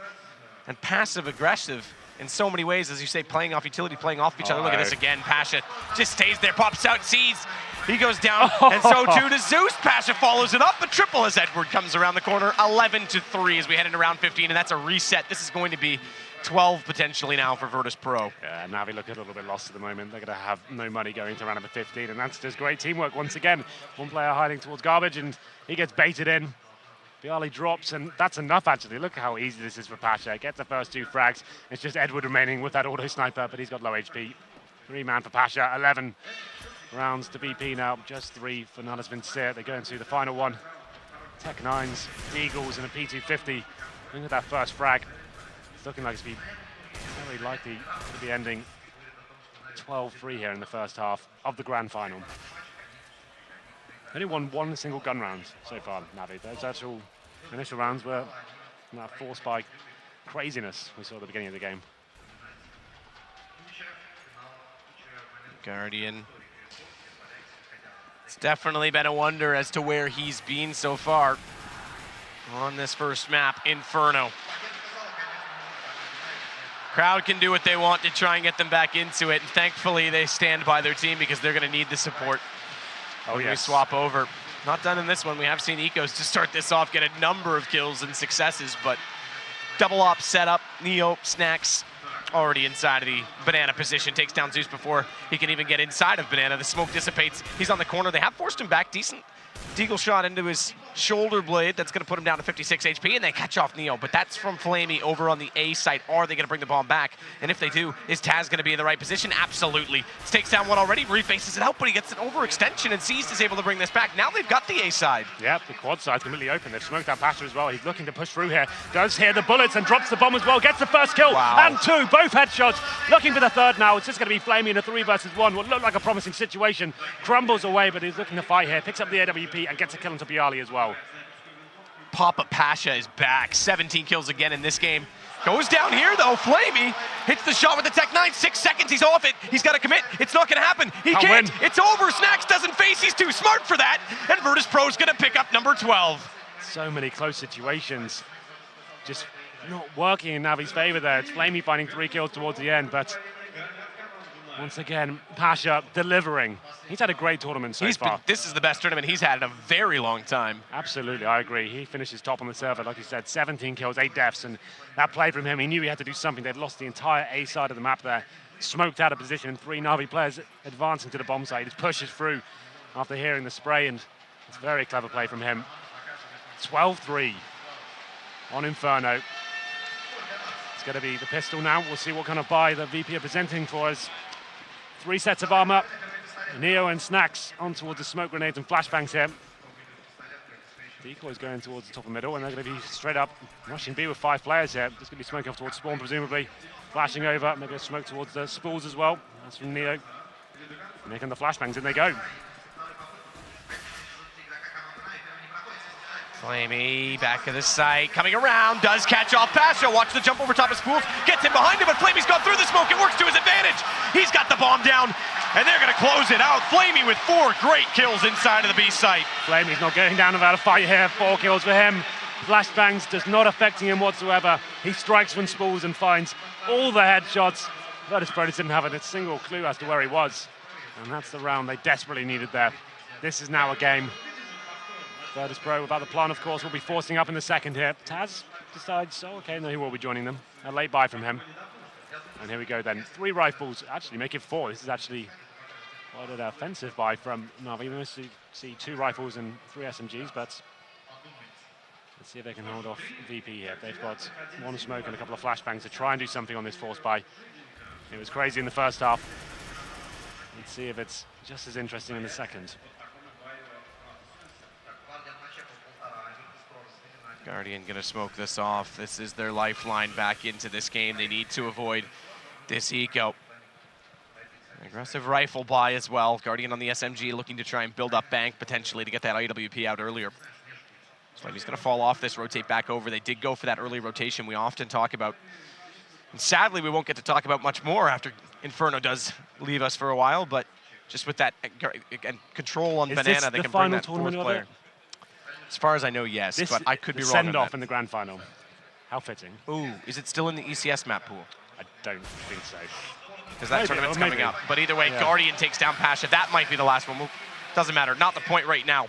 and passive-aggressive in so many ways, as you say, playing off utility, playing off each other. Look at this again. Pasha just stays there, pops out, sees. He goes down, and so too does Zeus. Pasha follows it up, but triple as Edward comes around the corner. 11-3 as we head into round 15, and that's a reset. This is going to be 12 potentially now for Virtus.Pro. Yeah, NaVi look a little bit lost at the moment. They're going to have no money going to round number 15, and that's just great teamwork once again. One player hiding towards garbage, and he gets baited in. Bialy drops, and that's enough actually. Look how easy this is for Pasha. Gets the first 2 frags. It's just Edward remaining with that auto sniper, but he's got low HP. 3-man for Pasha, 11 rounds to BP now. Just 3 for Natus Vincere. They go into the final one. Tech 9s, Deagles, and a P250. Look at that first frag. It's looking like it's very likely to be ending 12-3 here in the first half of the grand final. Only won 1 single gun round so far, NaVi. Those actual initial rounds were that forced by craziness we saw at the beginning of the game. Guardian. It's definitely been a wonder as to where he's been so far on this first map, Inferno. Crowd can do what they want to try and get them back into it, and thankfully they stand by their team because they're going to need the support. Oh, yes. We swap over. Not done in this one. We have seen Ecos to start this off get a number of kills and successes, but double op setup. Neo, Snacks, already inside of the banana position. Takes down Zeus before he can even get inside of banana. The smoke dissipates. He's on the corner. They have forced him back. Decent deagle shot into his shoulder blade. That's going to put him down to 56 HP, and they catch off Neo. But that's from Flamey over on the A site. Are they going to bring the bomb back? And if they do, is Taz going to be in the right position? Absolutely. Takes down one already, refaces it out, but he gets an overextension, and Seized is able to bring this back. Now they've got the A side. Yep, the quad side's completely open. They've smoked out Pasha as well. He's looking to push through here. Does hear the bullets and drops the bomb as well. Gets the first kill and 2. Both headshots. Looking for the 3rd now. It's just going to be Flamey in a 3 versus 1. What looked like a promising situation. Crumbles away, but he's looking to fight here. Picks up the AWP and gets a kill into Bialy as well. Papa Pasha is back. 17 kills again in this game. Goes down here though, Flamey hits the shot with the Tech 9, 6 seconds, he's off it. He's gotta commit, it's not gonna happen. He can't, it's over, Snacks doesn't face, he's too smart for that. And Virtus.Pro's gonna pick up number 12. So many close situations. Just not working in NaVi's favor there. It's Flamey finding 3 kills towards the end, but once again, Pasha delivering. He's had a great tournament so far. This is the best tournament he's had in a very long time. Absolutely, I agree. He finishes top on the server, like you said, 17 kills, 8 deaths, and that play from him, he knew he had to do something. They'd lost the entire A side of the map there, smoked out of position, and 3 NaVi players advancing to the bomb site. He just pushes through after hearing the spray, and it's a very clever play from him. 12-3 on Inferno. It's going to be the pistol now. We'll see what kind of buy the VP are presenting for us. 3 sets of armor. Neo and Snacks on towards the smoke grenades and flashbangs here. Decoy's going towards the top of the middle, and they're going to be straight up rushing B with 5 players here. Just going to be smoking off towards spawn, presumably. Flashing over, and they're going to smoke towards the spools as well. That's from Neo. Making the flashbangs, in they go. Flamey back of the site, coming around, does catch off Pasha, watch the jump over top of Spools, gets in behind him, but Flamey's gone through the smoke, it works to his advantage. He's got the bomb down, and they're gonna close it out. Flamey with 4 great kills inside of the B site. Flamey's not getting down without a fight here, 4 kills for him. Flashbangs just not affecting him whatsoever. He strikes from Spools and finds all the headshots. Virtus.Pro didn't have a single clue as to where he was. And that's the round they desperately needed there. This is now a game. Virtus.Pro, without the plan, of course, will be forcing up in the second here. Taz decides, oh, okay, no, he will be joining them. A late buy from him. And here we go then. 3 rifles, actually make it 4. This is actually quite an offensive buy from NaVi. We mostly see 2 rifles and 3 SMGs, but let's see if they can hold off VP here. They've got 1 smoke and a couple of flashbangs to try and do something on this force buy. It was crazy in the first half. Let's see if it's just as interesting in the second. Guardian gonna smoke this off. This is their lifeline back into this game. They need to avoid this eco. Aggressive rifle buy as well. Guardian on the SMG looking to try and build up bank potentially to get that IWP out earlier. So he's gonna fall off this, rotate back over. They did go for that early rotation we often talk about. And sadly, we won't get to talk about much more after Inferno does leave us for a while, but just with that control on Banana, they can bring that 4th player. As far as I know, yes, but I could be wrong. Send-off in the grand final. How fitting. Ooh, is it still in the ECS map pool? I don't think so. Because that tournament's coming up. But either way, Guardian takes down Pasha. That might be the last one. Doesn't matter. Not the point right now.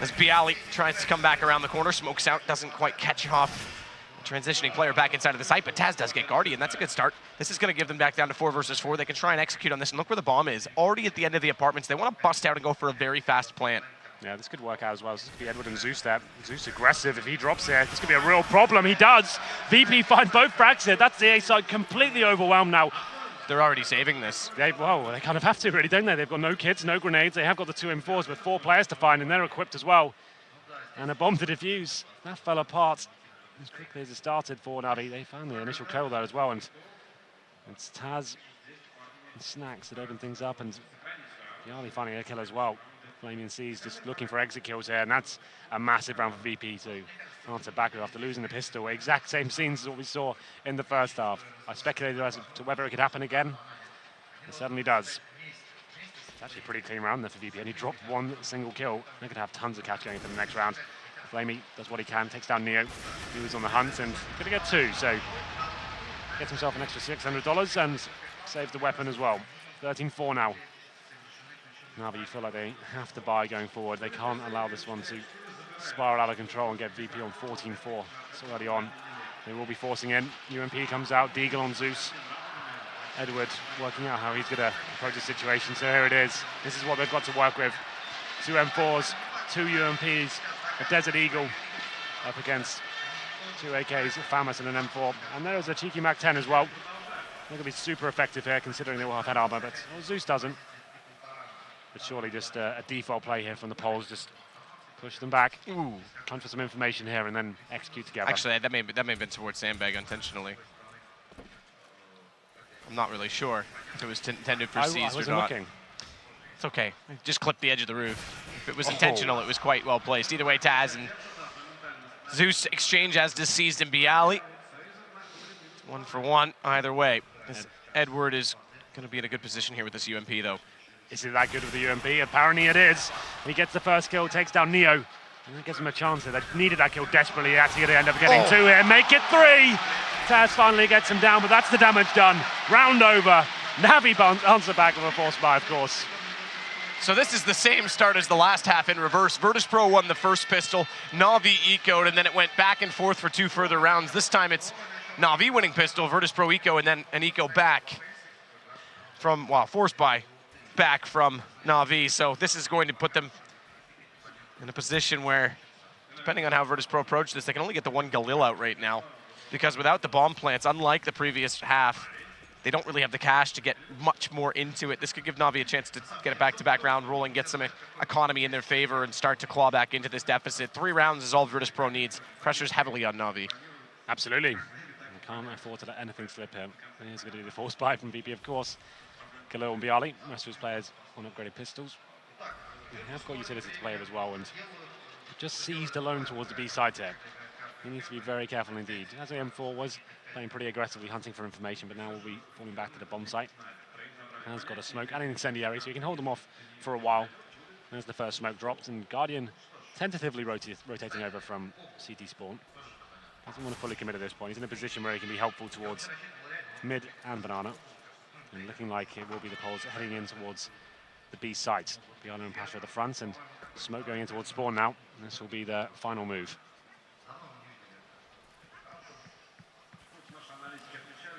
As Bialy tries to come back around the corner, smokes out, doesn't quite catch off the transitioning player back inside of the site, but Taz does get Guardian. That's a good start. This is going to give them back down to 4 versus 4. They can try and execute on this, and look where the bomb is. Already at the end of the apartments. They want to bust out and go for a very fast plant. Yeah, this could work out as well. This could be Edward and Zeus there. Zeus aggressive. If he drops here, this could be a real problem. He does. VP find both frags here. That's the A side completely overwhelmed now. They're already saving this. Well, they kind of have to, really, don't they? They've got no kits, no grenades. They have got the 2 M4s with 4 players to find, and they're equipped as well. And a bomb to defuse. That fell apart as quickly as it started for NaVi. They found the initial kill there as well, and it's Taz and Snacks that open things up, and Bialy finding a kill as well. Flaming C's just looking for exit kills here, and that's a massive round for VP to answer back after losing the pistol. Exact same scenes as what we saw in the first half. I speculated as to whether it could happen again. It certainly does. It's actually a pretty clean round there for VP, and he dropped 1 single kill. They're going to have tons of cash going into the next round. Flamey does what he can, takes down Neo. He was on the hunt and going to get 2, so gets himself an extra $600 and saves the weapon as well. 13-4 now. NaVi feel like they have to buy going forward. They can't allow this one to spiral out of control and get VP on 14-4. It's already on. They will be forcing in. UMP comes out, Deagle on Zeus. Edward working out how he's going to approach the situation. So here it is. This is what they've got to work with. 2 M4s, 2 UMPs, a Desert Eagle up against 2 AKs, a FAMAS and an M4. And there's a cheeky Mac 10 as well. They're going to be super effective here considering they will have had armor, but Zeus doesn't. But surely just a default play here from the Poles, just push them back. Ooh. Hunt for some information here and then execute together. Actually, that may have been towards Sandbag intentionally. I'm not really sure if it was intended for C's or not. Looking. It's okay. Just clip the edge of the roof. If it was intentional, it was quite well placed. Either way, Taz and Zeus exchange as deceased in Bialy. 1 for 1 either way. Edward is going to be in a good position here with this UMP though. Is it that good with the UMP? Apparently it is. He gets the first kill, takes down Neo. And that gives him a chance here. They needed that kill desperately. Actually going to end up getting 2 here. Make it 3! Taz finally gets him down, but that's the damage done. Round over. NaVi answer back with a force buy, of course. So this is the same start as the last half in reverse. Virtus.Pro won the first pistol, NaVi ecoed, and then it went back and forth for 2 further rounds. This time it's NaVi winning pistol, Virtus.Pro eco, and then an eco back from, well, force buy back from NaVi. So this is going to put them in a position where, depending on how Virtus.Pro approach this, they can only get the 1 Galil out right now. Because without the bomb plants, unlike the previous half, they don't really have the cash to get much more into it. This could give NaVi a chance to get a back-to-back round rolling, get some economy in their favor, and start to claw back into this deficit. 3 rounds is all Virtus.Pro needs. Pressure's heavily on NaVi. Absolutely. Can't afford to let anything slip here. He's going to do the force buy from VP, of course. Galil and Bialy, most of his players on upgraded pistols. They have got utility to play as well, and just seized alone towards the B side here. He needs to be very careful indeed. As AM4 was playing pretty aggressively, hunting for information, but now we'll be falling back to the bomb site. Has got a smoke and an incendiary, so you can hold them off for a while. There's the first smoke dropped, and Guardian tentatively rotating over from CT spawn. Doesn't want to fully commit at this point. He's in a position where he can be helpful towards mid and banana. And looking like it will be the poles heading in towards the B site. Bialy and Pasha at the front, and smoke going in towards spawn now. And this will be the final move.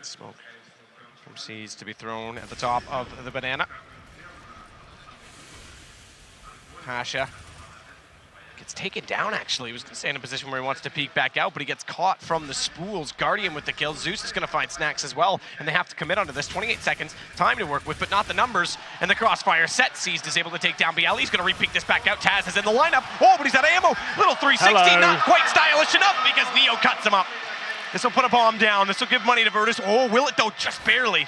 Smoke from C's to be thrown at the top of the banana. Pasha gets taken down, actually. He was going to stay in a position where he wants to peek back out, but he gets caught from the spools. Guardian with the kill. Zeus is going to find Snacks as well, and they have to commit onto this. 28 seconds, time to work with, but not the numbers. And the crossfire set. Seized is able to take down Bialy. He's going to re-peek this back out. Taz is in the lineup. Oh, but he's out of ammo. Little 360, Hello. Not quite stylish enough because Neo cuts him up. This will put a bomb down. This will give money to Virtus. Oh, will it though? Just barely.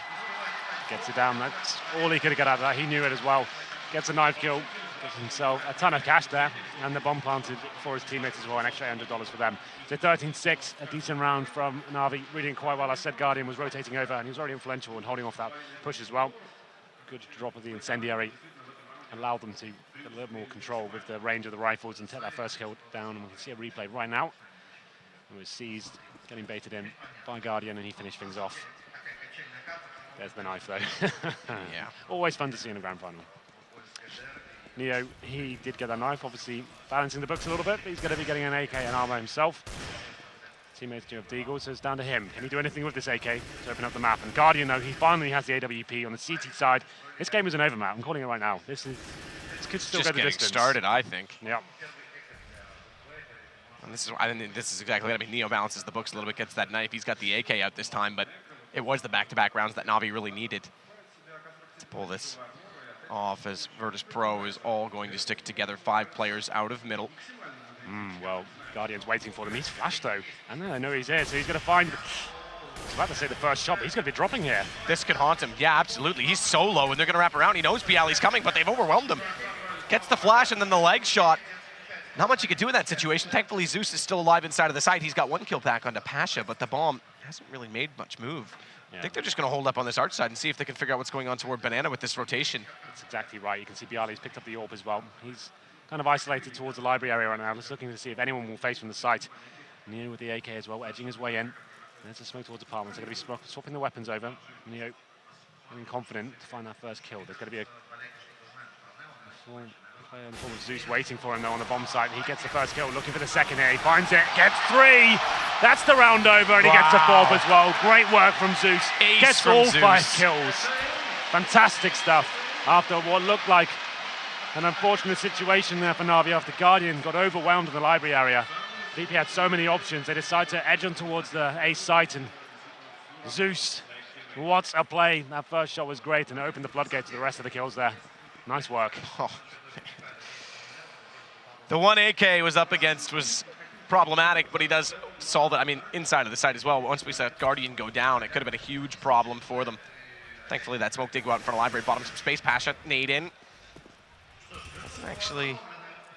Gets it down. That's all he could have got out of that. He knew it as well. Gets a knife kill. Gives himself a ton of cash there. And the bomb planted for his teammates as well. An extra $100 for them. So 13-6. A decent round from NaVi. Reading quite well. I said Guardian was rotating over, and he was already influential and holding off that push as well. Good drop of the incendiary. Allowed them to get a little more control with the range of the rifles and take that first kill down. And we can see a replay right now. It was seized, getting baited in by Guardian, and he finished things off. There's the knife, though. Yeah. Always fun to see in a grand final. Neo, he did get that knife, obviously balancing the books a little bit, but he's going to be getting an AK and armor himself. Teammates do have Deagle, so it's down to him. Can he do anything with this AK to open up the map? And Guardian, though, he finally has the AWP on the CT side. This game is an over map. I'm calling it right now. This could still Just go the getting distance. started, I think. Yeah. And I think this is exactly it. I mean, Neo balances the books a little bit, gets that knife. He's got the AK out this time, but it was the back-to-back rounds that NaVi really needed to pull this off, as Virtus.Pro is all going to stick together. 5 players out of middle. Well, Guardian's waiting for them. He's flashed, though. And I know he's here, so he's going to find... I was about to say the first shot, but he's going to be dropping here. This could haunt him. Yeah, absolutely. He's so low, and they're going to wrap around. He knows Bialy's coming, but they've overwhelmed him. Gets the flash, and then the leg shot. Not much you could do in that situation. Thankfully, Zeus is still alive inside of the site. He's got 1 kill back onto Pasha, but the bomb hasn't really made much move. Yeah. I think they're just going to hold up on this arch side and see if they can figure out what's going on toward Banana with this rotation. That's exactly right. You can see Bialy's picked up the AWP as well. He's kind of isolated towards the library area right now. Just looking to see if anyone will face from the site. Neo with the AK as well, edging his way in. There's a smoke towards apartments. They're going to be swapping the weapons over. Neo feeling confident to find that first kill. There's going to be a player in the form of Zeus waiting for him though on the bomb site. He gets the first kill, looking for the second here. He finds it, gets 3. That's the round over, and he gets the 4th as well. Great work from Zeus. Ace gets from all Zeus. 5 kills. Fantastic stuff after what looked like an unfortunate situation there for NaVi after Guardian got overwhelmed in the library area. VP had so many options. They decided to edge on towards the A site, and Zeus, what a play. That first shot was great, and it opened the floodgate to the rest of the kills there. Nice work. Oh. The 1 AK was up against was problematic, but he does solve it. I mean, inside of the site as well. Once we saw Guardian go down, it could have been a huge problem for them. Thankfully, that smoke did go out in front of library, bottom some space. Pasha, nade in. Doesn't actually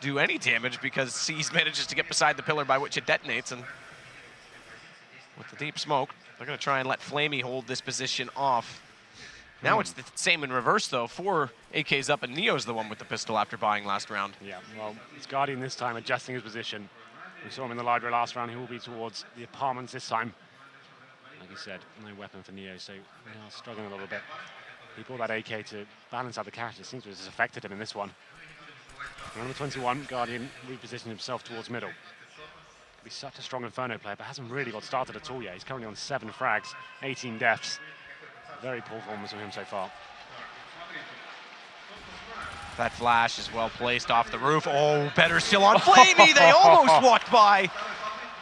do any damage because C's manages to get beside the pillar by which it detonates, and with the deep smoke, they're going to try and let Flamey hold this position off. Now it's the same in reverse, though. 4 AKs up, and Neo's the one with the pistol after buying last round. Yeah, well, it's Guardian this time adjusting his position. We saw him in the library last round. He will be towards the apartments this time. Like you said, no weapon for Neo, so struggling a little bit. He brought that AK to balance out the cash. It seems to have affected him in this one. Number 21, Guardian repositioned himself towards middle. Could be such a strong Inferno player, but hasn't really got started at all yet. He's currently on 7 frags, 18 deaths. Very poor performance from him so far. That flash is well placed off the roof. Oh, better still on Flamey. They almost walked by.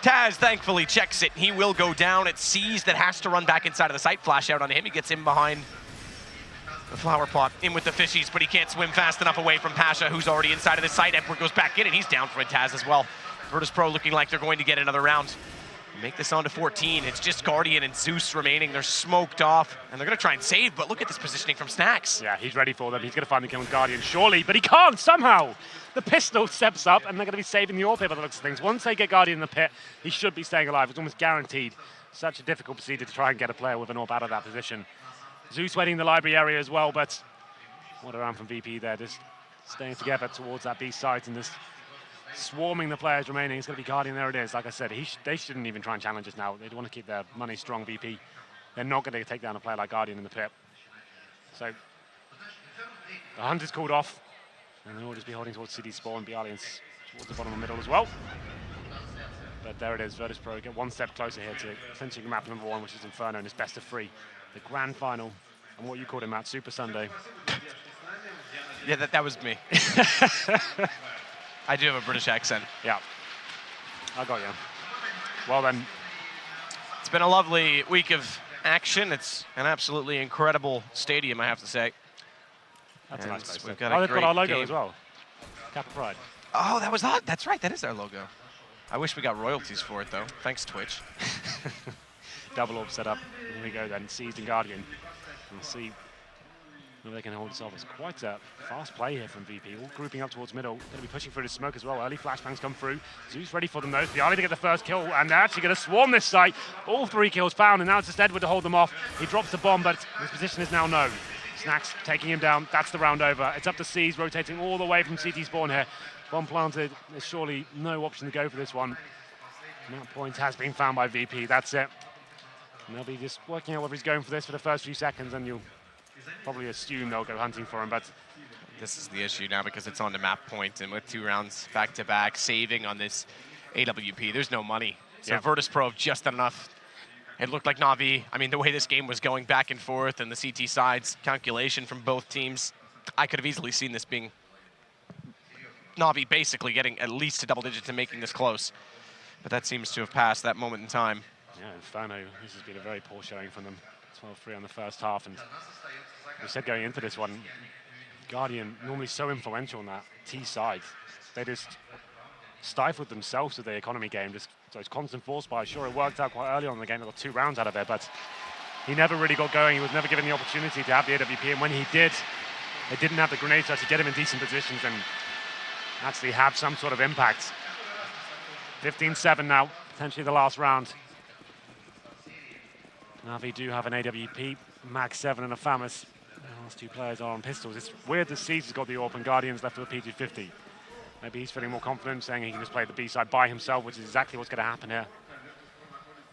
Taz thankfully checks it. He will go down. It's C's that has to run back inside of the site. Flash out on him. He gets in behind the flower pot, in with the fishies, but he can't swim fast enough away from Pasha, who's already inside of the site. Edward goes back in, and he's down for Taz as well. Virtus.Pro looking like they're going to get another round. Make this on to 14. It's just Guardian and Zeus remaining. They're smoked off, and they're going to try and save, but look at this positioning from Snacks. Yeah, he's ready for them. He's going to find the kill on Guardian, surely, but he can't somehow. The pistol steps up, and they're going to be saving the AWP by the looks of things. Once they get Guardian in the pit, he should be staying alive. It's almost guaranteed. Such a difficult procedure to try and get a player with an AWP out of that position. Zeus waiting in the library area as well, but what a round from VP there, just staying together towards that B side and just swarming the players remaining. It's going to be Guardian, there it is. Like I said, they shouldn't even try and challenge us now. They want to keep their money strong, VP. They're not going to take down a player like Guardian in the pit. So, the hunt is called off, and they'll just be holding towards CD spawn, be aliens towards the bottom of the middle as well. But there it is, Virtus.Pro get one step closer here to clinching map number 1, which is Inferno, and it's best of 3. The grand final, and what you called it, Matt, Super Sunday. Yeah, that was me. I do have a British accent. Yeah, I got you. Well then. It's been a lovely week of action. It's an absolutely incredible stadium, I have to say. That's a nice place. We've got they've got our logo game as well. Kappa Pride. Oh, that's right, that is our logo. I wish we got royalties for it, though. Thanks, Twitch. Double AWP set up. Here we go then, Seized and Guardian. We'll see whether they can hold this off. It's quite a fast play here from VP. All grouping up towards middle. Going to be pushing through the smoke as well. Early flashbangs come through. Zeus ready for them though. Bialy to get the first kill, and they're actually going to swarm this site. All 3 kills found, and now it's just Edward to hold them off. He drops the bomb, but his position is now known. Snacks taking him down. That's the round over. It's up to C's, rotating all the way from CT spawn here. Bomb planted. There's surely no option to go for this one. And that point has been found by VP. That's it. And they'll be just working out whether he's going for this for the first few seconds, and you'll probably assume they'll go hunting for him, but this is the issue now because it's on the map point, and with 2 rounds back-to-back, saving on this AWP, there's no money. So Virtus.Pro have just done enough. It looked like NaVi, I mean, the way this game was going back and forth and the CT sides calculation from both teams, I could have easily seen this being NaVi basically getting at least to double digits and making this close. But that seems to have passed that moment in time. Yeah, Inferno, this has been a very poor showing from them. 12-3 on the first half, and we said going into this one, Guardian normally so influential on that T side. They just stifled themselves with the economy game, just those constant force buys. Sure, it worked out quite early on in the game. They got 2 rounds out of it, but he never really got going. He was never given the opportunity to have the AWP, and when he did, they didn't have the grenades to actually get him in decent positions and actually have some sort of impact. 15-7 now, potentially the last round. NaVi do have an AWP, Mag 7 and a FAMAS. The last 2 players are on pistols. It's weird that C's has got the AWP and Guardian's left with a PG-50. Maybe he's feeling more confident, saying he can just play the B side by himself, which is exactly what's going to happen here.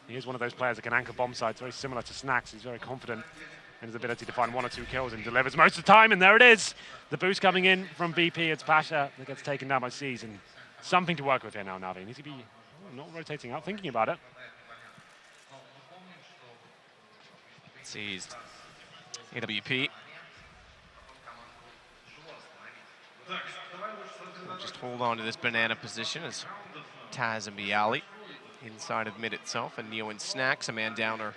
He is one of those players that can anchor bomb sites, very similar to Snacks. He's very confident in his ability to find 1 or 2 kills and delivers most of the time, and there it is. The boost coming in from BP. It's Pasha that gets taken down by C's, and something to work with here now, NaVi. Needs to be not rotating out, thinking about it. Seized. AWP. We'll just hold on to this banana position as Taz and Bialy inside of mid itself, and Neo and Snacks, a man downer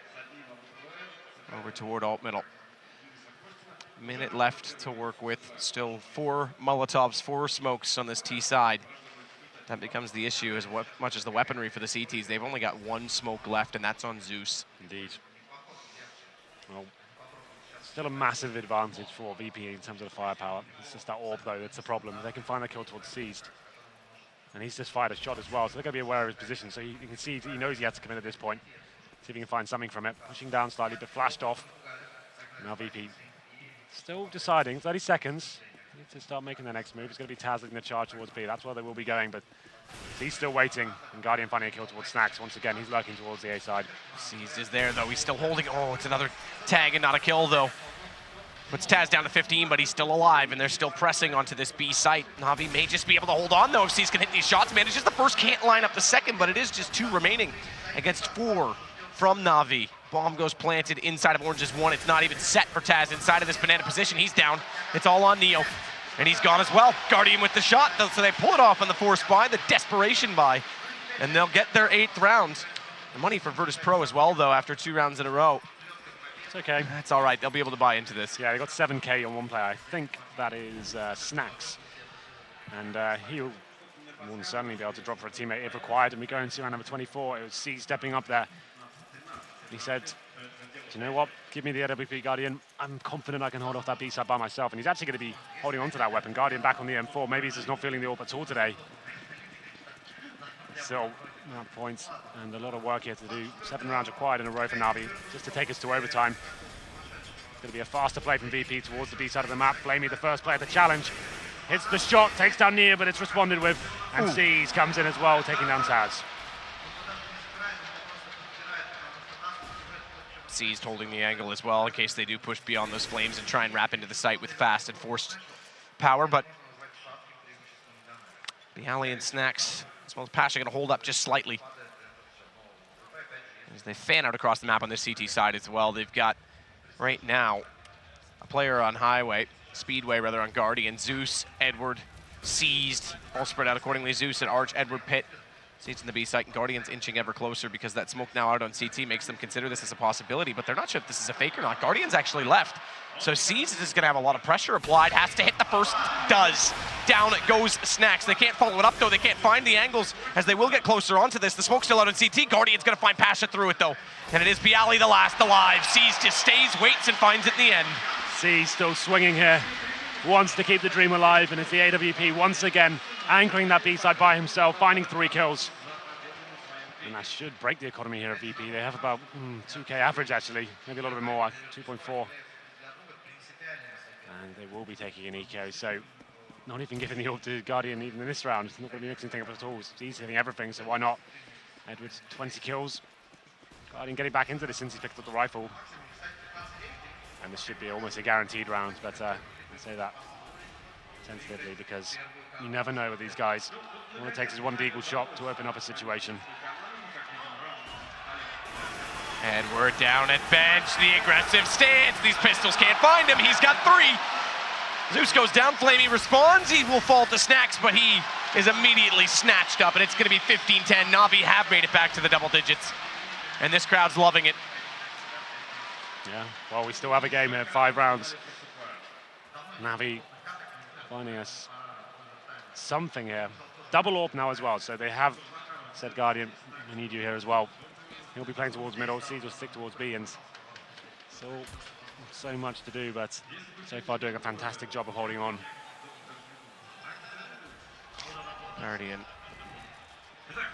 over toward alt middle. Minute left to work with. Still 4 Molotovs, 4 smokes on this T side. That becomes the issue as much as the weaponry for the CTs. They've only got 1 smoke left, and that's on Zeus. Indeed. Well, still a massive advantage for VP in terms of the firepower. It's just that AWP, though, that's the problem. They can find the kill towards Seized. And he's just fired a shot as well, so they're going to be aware of his position. So you can see he knows he has to come in at this point. See if he can find something from it. Pushing down slightly, but flashed off. Now VP still deciding, 30 seconds. Need to start making their next move. It's going to be Taz leading the charge towards B. That's where they will be going, but he's still waiting. And Guardian finding a kill towards Snacks. Once again, he's lurking towards the A side. Seized is there, though. He's still holding. Oh, it's another tag and not a kill, though. Puts Taz down to 15, but he's still alive, and they're still pressing onto this B site. NaVi may just be able to hold on, though, if Seized can hit these shots. Manages the first, can't line up the second, but it is just 2 remaining against 4 from NaVi. Bomb goes planted inside of Orange's 1. It's not even set for Taz inside of this banana position. He's down. It's all on Neo, and he's gone as well. Guardian with the shot, though, so they pull it off on the force buy, the desperation buy, and they'll get their 8th round. The money for Virtus.Pro as well, though, after 2 rounds in a row. It's okay. That's all right. They'll be able to buy into this. Yeah, they got 7K on one player. I think that is Snacks. And he'll more than certainly be able to drop for a teammate if required. And we go into round number 24. It was C stepping up there. He said, do you know what? Give me the AWP Guardian. I'm confident I can hold off that B side by myself. And he's actually going to be holding on to that weapon. Guardian back on the M4. Maybe he's just not feeling the AWP at all today. So, points and a lot of work here to do. 7 rounds required in a row for NaVi, just to take us to overtime. It's going to be a faster play from VP towards the B side of the map. Flamey, the first player to challenge. Hits the shot, takes down Nia, but it's responded with. And Seas comes in as well, taking down Taz. Seized holding the angle as well in case they do push beyond those flames and try and wrap into the site with fast and forced power, but Bialy and Snacks, as well as Pasha, going to hold up just slightly as they fan out across the map on this CT side as well. They've got, right now, a player on Speedway on Guardian, Zeus, Edward, Seized, all spread out accordingly. Zeus and Arch, Edward, Pit, Seized in the B site, and Guardian's inching ever closer because that smoke now out on CT makes them consider this as a possibility, but they're not sure if this is a fake or not. Guardian's actually left, so Seized is going to have a lot of pressure applied, has to hit the first, does. Down it goes Snacks. They can't follow it up, though. They can't find the angles as they will get closer onto this. The smoke's still out on CT. Guardian's going to find Pasha through it, though. And it is Bialy the last alive. Seized just stays, waits, and finds it in the end. Seized still swinging here. Wants to keep the dream alive, and it's the AWP once again anchoring that B side by himself, finding 3 kills. And that should break the economy here at VP. They have about 2K average, actually. Maybe a little bit more, 2.4. And they will be taking an eco, so not even giving the ult to Guardian even in this round. It's not going to be mixing things up at all. He's hitting everything, so why not? Edwards, 20 kills. Guardian getting back into this since he picked up the rifle. And this should be almost a guaranteed round, but I say that tentatively because you never know with these guys. All it takes is one deagle shot to open up a situation. Edward down at bench, the aggressive stance. These pistols can't find him. He's got 3. Zeus goes down, Flamey responds. He will fall to Snacks, but he is immediately snatched up, and it's going to be 15-10. NaVi have made it back to the double digits, and this crowd's loving it. Yeah, well, we still have a game here, 5 rounds. NaVi finding us something here. Double AWP now as well, so they have said, Guardian, we need you here as well. He'll be playing towards middle, Seeds will stick towards B, and still so much to do, but so far doing a fantastic job of holding on. Guardian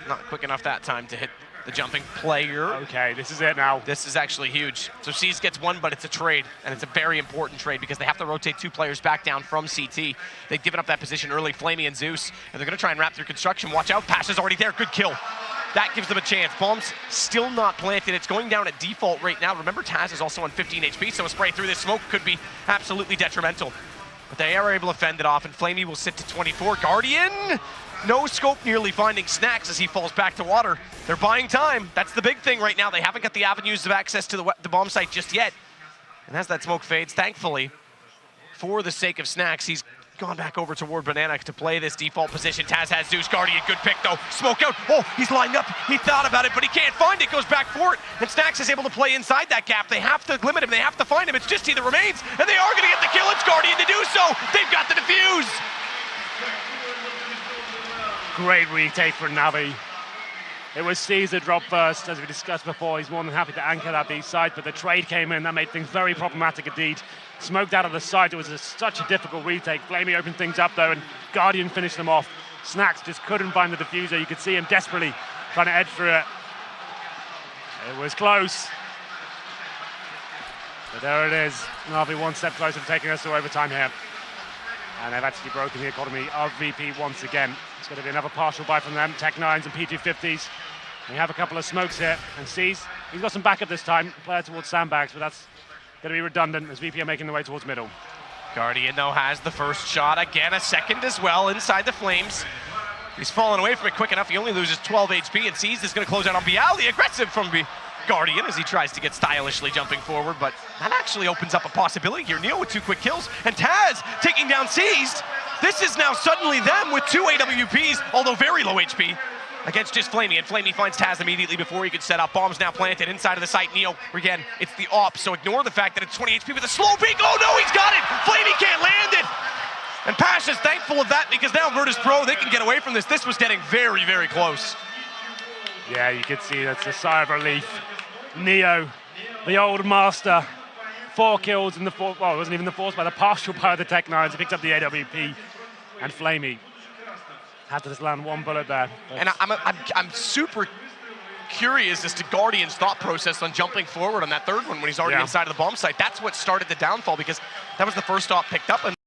not quick enough that time to hit the jumping player. Okay, this is it now. This is actually huge. So Seas gets 1, but it's a trade, and it's a very important trade because they have to rotate 2 players back down from CT. They've given up that position early, Flamey and Zeus, and they're going to try and wrap through construction. Watch out, Pasha's already there, good kill. That gives them a chance. Bomb's still not planted. It's going down at default right now. Remember, Taz is also on 15 HP, so a spray through this smoke could be absolutely detrimental. But they are able to fend it off, and Flamey will sit to 24. Guardian, no scope, nearly finding Snacks as he falls back to water. They're buying time. That's the big thing right now. They haven't got the avenues of access to the bomb site just yet. And as that smoke fades, thankfully, for the sake of Snacks, he's gone back over toward Banana to play this default position. Taz has Zeus. Guardian, good pick though. Smoke out. Oh, he's lined up. He thought about it, but he can't find it. Goes back for it. And Snacks is able to play inside that gap. They have to limit him. They have to find him. It's just he that remains. And they are going to get the kill. It's Guardian to do so. They've got the defuse. Great retake for NaVi. It was Caesar drop first, as we discussed before. He's more than happy to anchor that B side, but the trade came in. That made things very problematic indeed. Smoked out of the site. It was such a difficult retake. Flamey opened things up though, and Guardian finished them off. Snacks just couldn't find the diffuser. You could see him desperately trying to edge through it. It was close. But there it is. NaVi one step closer to taking us to overtime here. And they've actually broken the economy of VP once again. It's going to be another partial buy from them. Tech-9s and P250s. We have a couple of smokes here. And sees he's got some backup this time. Player towards sandbags, but that's going to be redundant as VP are making their way towards middle. Guardian, though, has the first shot. Again, a second as well inside the flames. He's fallen away from it quick enough. He only loses 12 HP, and sees is going to close out on Bialy. Aggressive from Guardian as he tries to get stylishly jumping forward, but that actually opens up a possibility here. Neo with 2 quick kills, and Taz taking down Seized. This is now suddenly them with 2 AWPs, although very low HP, against just Flamey, and Flamey finds Taz immediately before he could set up. Bombs now planted inside of the site. Neo, again, it's the op, so ignore the fact that it's 20 HP with a slow peek. Oh no, he's got it! Flamey can't land it! And Pasha's thankful of that because now Virtus.Pro, they can get away from this. This was getting very, very close. Yeah, you could see that's a sigh of relief. Neo, the old master, 4 kills in the fourth, well, it wasn't even the fourth, by the partial by the Tech-9s. He picked up the AWP, and Flamey had to just land 1 bullet there. And I'm super curious as to Guardian's thought process on jumping forward on that third one when he's already inside of the bomb site. That's what started the downfall, because that was the first stop picked up. And